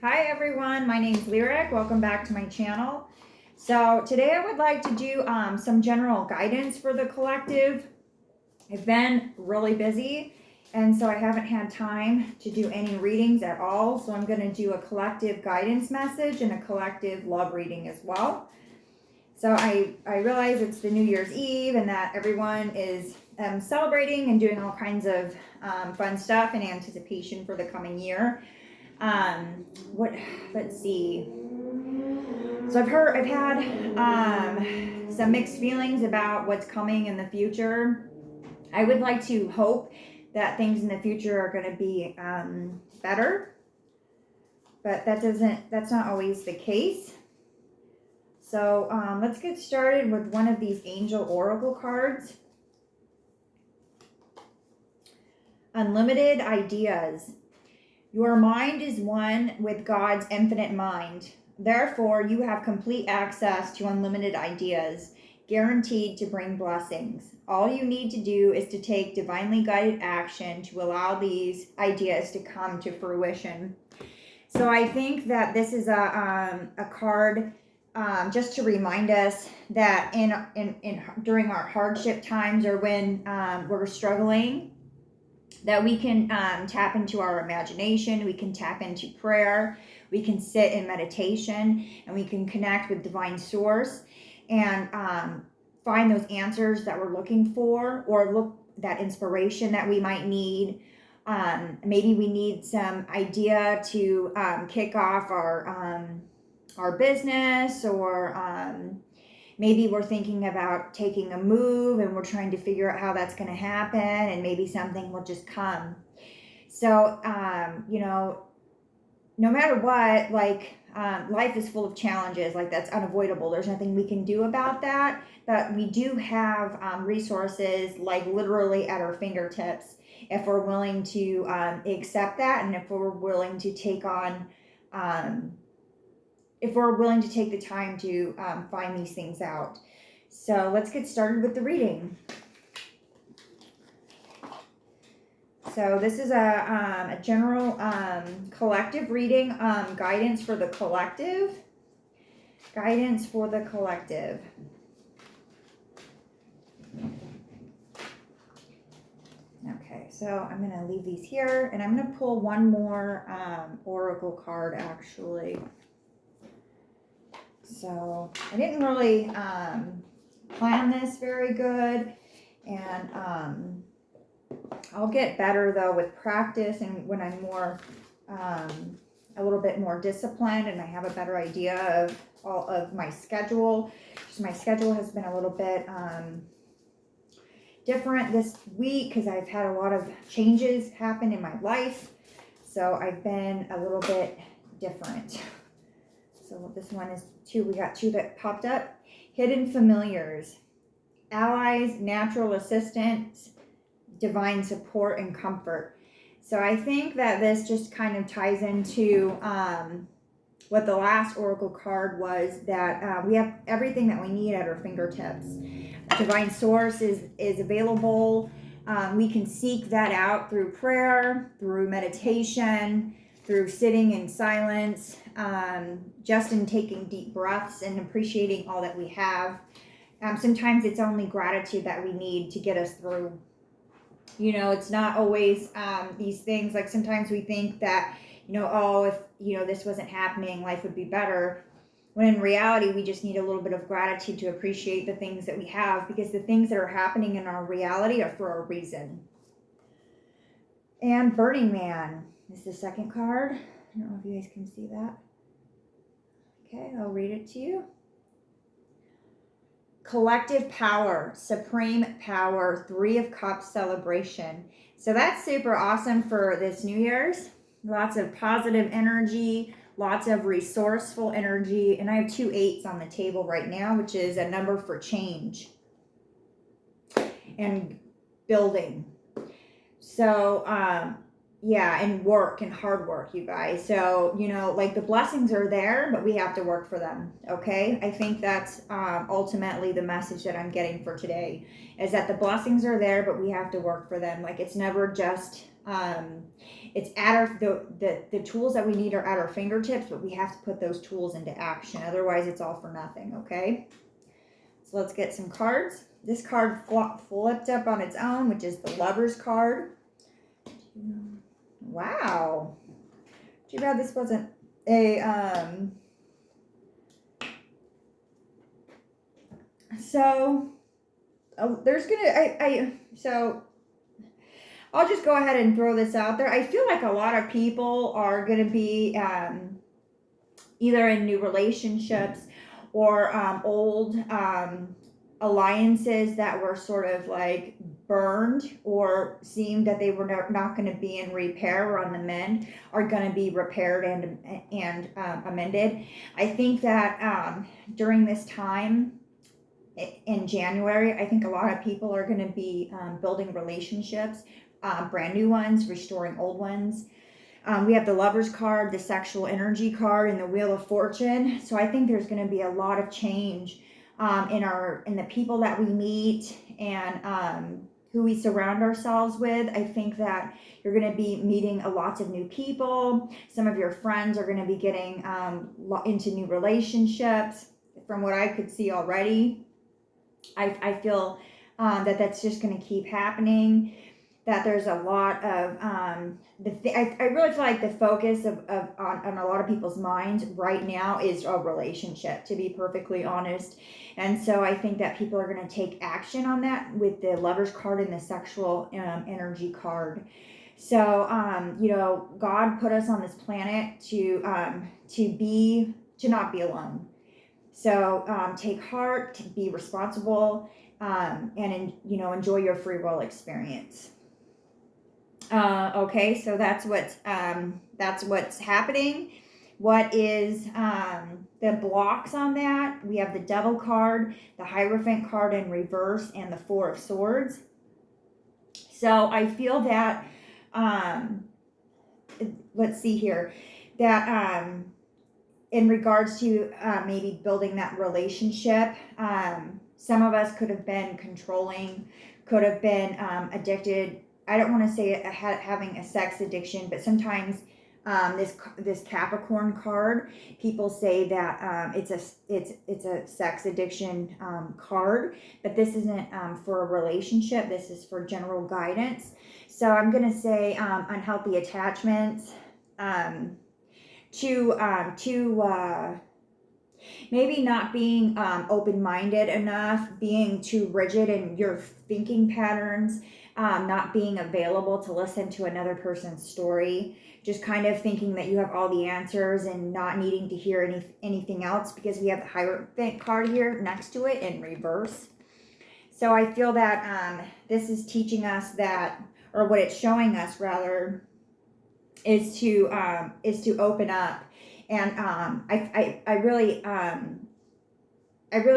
Hi everyone, my name is Lyric. Welcome back to my channel. So today I would like to do some general guidance for the collective. I've been really busy and so I haven't had time to do any readings at all. So I'm going to do a collective guidance message and a collective love reading as well. So I realize it's the New Year's Eve and that everyone is celebrating and doing all kinds of fun stuff in anticipation for the coming year. Let's see. So I've had some mixed feelings about what's coming in the future. I would like to hope that things in the future are going to be better, but that's not always the case. So let's get started with one of these angel oracle cards. Unlimited ideas. Your mind is one with God's infinite mind. Therefore, you have complete access to unlimited ideas, guaranteed to bring blessings. All you need to do is to take divinely guided action to allow these ideas to come to fruition. So I think that this is a card just to remind us that during our hardship times or when we're struggling, that we can tap into our imagination, we can tap into prayer, we can sit in meditation, and we can connect with divine source and find those answers that we're looking for, or look that inspiration that we might need. Maybe we need some idea to kick off our business, or maybe we're thinking about taking a move and we're trying to figure out how that's going to happen, and maybe something will just come. So, no matter what, life is full of challenges. That's unavoidable. There's nothing we can do about that. But we do have resources, literally at our fingertips, if we're willing to accept that, and if we're willing to take on if we're willing to take the time to find these things out. So let's get started with the reading. So this is a general collective reading, guidance for the collective. Guidance for the collective. Okay, so I'm going to leave these here, and I'm going to pull one more oracle card, actually. So I didn't really plan this very good, and I'll get better though with practice, and when I'm more a little bit more disciplined and I have a better idea of all of my schedule. Just my schedule has been a little bit different this week because I've had a lot of changes happen in my life, so I've been a little bit different. So this one is two. We got two that popped up. Hidden familiars, allies, natural assistants, divine support, and comfort. So I think that this just kind of ties into what the last oracle card was, that we have everything that we need at our fingertips. Divine source is available. We can seek that out through prayer, through meditation, through sitting in silence, just in taking deep breaths and appreciating all that we have. Sometimes it's only gratitude that we need to get us through. It's not always these things. Sometimes we think that, if, this wasn't happening, life would be better. When in reality, we just need a little bit of gratitude to appreciate the things that we have, because the things that are happening in our reality are for a reason. And Burning Man is the second card. I don't know if you guys can see that. Okay, I'll read it to you. Collective power, supreme power, 3 of Cups celebration. So that's super awesome for this New Year's. Lots of positive energy, lots of resourceful energy. And I have 2 8s on the table right now, which is a number for change and building. So, and work and hard work, you guys. So, the blessings are there, but we have to work for them, okay? I think that's ultimately the message that I'm getting for today, is that the blessings are there, but we have to work for them. It's never just it's at our, the tools that we need are at our fingertips, but we have to put those tools into action. Otherwise, it's all for nothing, okay? So let's get some cards. This card flipped up on its own, which is the Lover's card. Wow. Too bad this wasn't a, so, there's gonna, so I'll just go ahead and throw this out there. I feel like a lot of people are gonna be, either in new relationships or old alliances that were sort of like burned or seemed that they were not going to be in repair or on the mend are going to be repaired and amended. I think that during this time in January, I think a lot of people are going to be building relationships, brand new ones, restoring old ones. We have the Lover's card, the sexual energy card, and the Wheel of Fortune. So I think there's going to be a lot of change in the people that we meet and who we surround ourselves with. I think that you're going to be meeting lots of new people. Some of your friends are going to be getting into new relationships. From what I could see already, I feel that that's just going to keep happening. That there's a lot of I really feel like the focus on a lot of people's minds right now is a relationship, to be perfectly honest. And so I think that people are going to take action on that with the Lover's card and the sexual energy card. So God put us on this planet to not be alone. So take heart, be responsible, and enjoy your free will experience. Okay, so that's what's happening. What is the blocks on that? We have the Devil card, the Hierophant card in reverse, and the Four of Swords. So I feel that let's see here, that in regards to maybe building that relationship, some of us could have been controlling, could have been addicted. I don't want to say having a sex addiction, but sometimes this Capricorn card, people say that it's a sex addiction card, but this isn't for a relationship. This is for general guidance. So I'm gonna say unhealthy attachments, maybe not being open-minded enough, being too rigid in your thinking patterns, not being available to listen to another person's story, just kind of thinking that you have all the answers and not needing to hear anything else, because we have the Hierophant card here next to it in reverse. So I feel that this is teaching us that, or what it's showing us rather, is to open up. And I really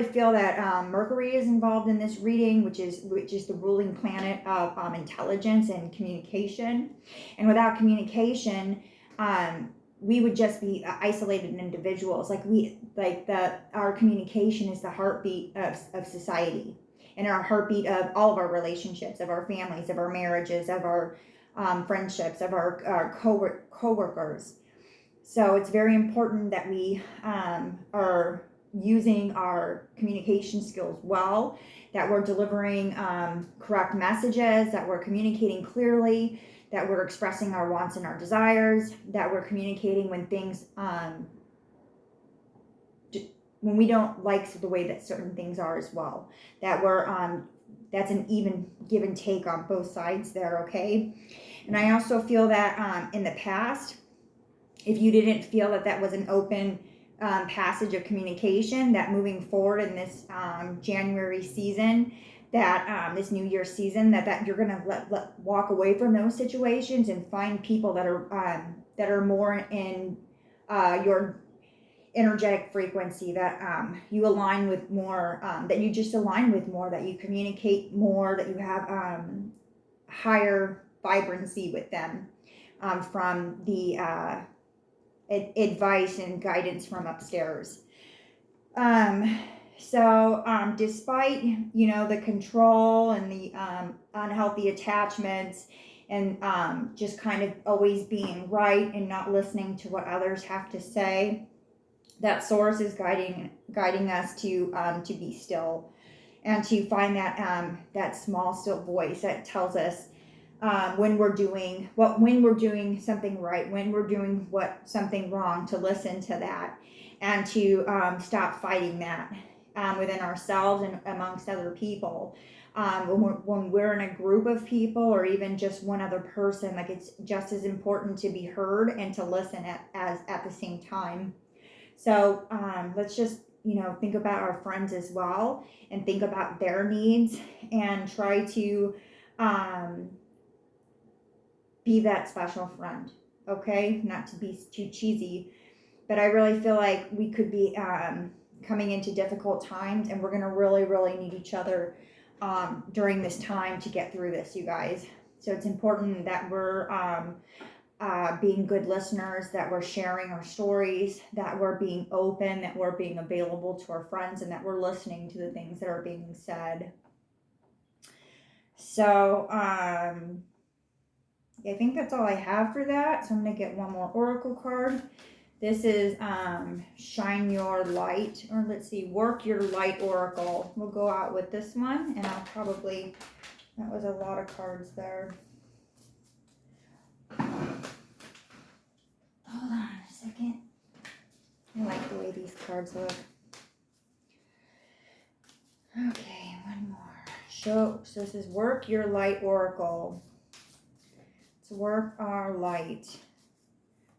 feel that Mercury is involved in this reading, which is the ruling planet of intelligence and communication. And without communication, we would just be isolated individuals. Our communication is the heartbeat of society, and our heartbeat of all of our relationships, of our families, of our marriages, of our friendships, of our co-workers. So it's very important that we are using our communication skills well, that we're delivering correct messages, that we're communicating clearly, that we're expressing our wants and our desires, that we're communicating when things, when we don't like the way that certain things are as well, that we're, that's an even give and take on both sides there, okay? And I also feel that in the past, if you didn't feel that was an open passage of communication, that moving forward in this January season, that this New Year season, that you're gonna let walk away from those situations and find people that are more in your energetic frequency, that you align with more, that you just align with more, that you communicate more, that you have higher vibrancy with them from the advice and guidance from upstairs. So despite the control and the unhealthy attachments and just kind of always being right and not listening to what others have to say. That source is guiding us to be still, and to find that small still voice that tells us when we're doing something right, when we're doing something wrong, to listen to that, and to stop fighting that within ourselves and amongst other people. When we're in a group of people, or even just one other person, like, it's just as important to be heard and to listen at the same time. So let's just, think about our friends as well, and think about their needs, and try to be that special friend. Okay, not to be too cheesy, but I really feel like we could be coming into difficult times, and we're going to really, really need each other during this time to get through this, you guys. So it's important that we're being good listeners, that we're sharing our stories, that we're being open, that we're being available to our friends, and that we're listening to the things that are being said. So I think that's all I have for that. So I'm going to get one more oracle card. This is Shine Your Light, or let's see, Work Your Light Oracle. We'll go out with this one, and I'll probably, that was a lot of cards there. Hold on a second. I like the way these cards look. Okay, one more. So this is Work Your Light Oracle. Let's work our light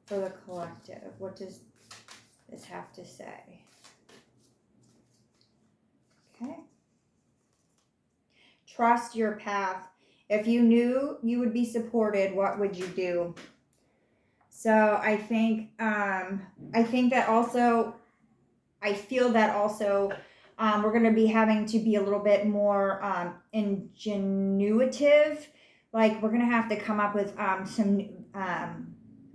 for the collective. What does this have to say? Okay. Trust your path. If you knew you would be supported, what would you do? So I think that also, I feel that also we're going to be having to be a little bit more ingenuitive. Like, we're going to have to come up with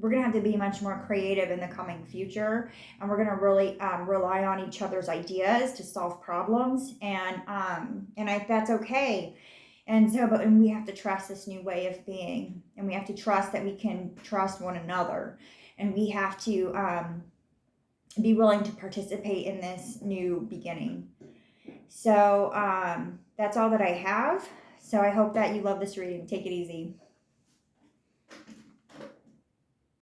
we're going to have to be much more creative in the coming future, and we're going to really rely on each other's ideas to solve problems, and that's okay. And so, but we have to trust this new way of being, and we have to trust that we can trust one another, and we have to be willing to participate in this new beginning. So that's all that I have. So I hope that you love this reading. Take it easy.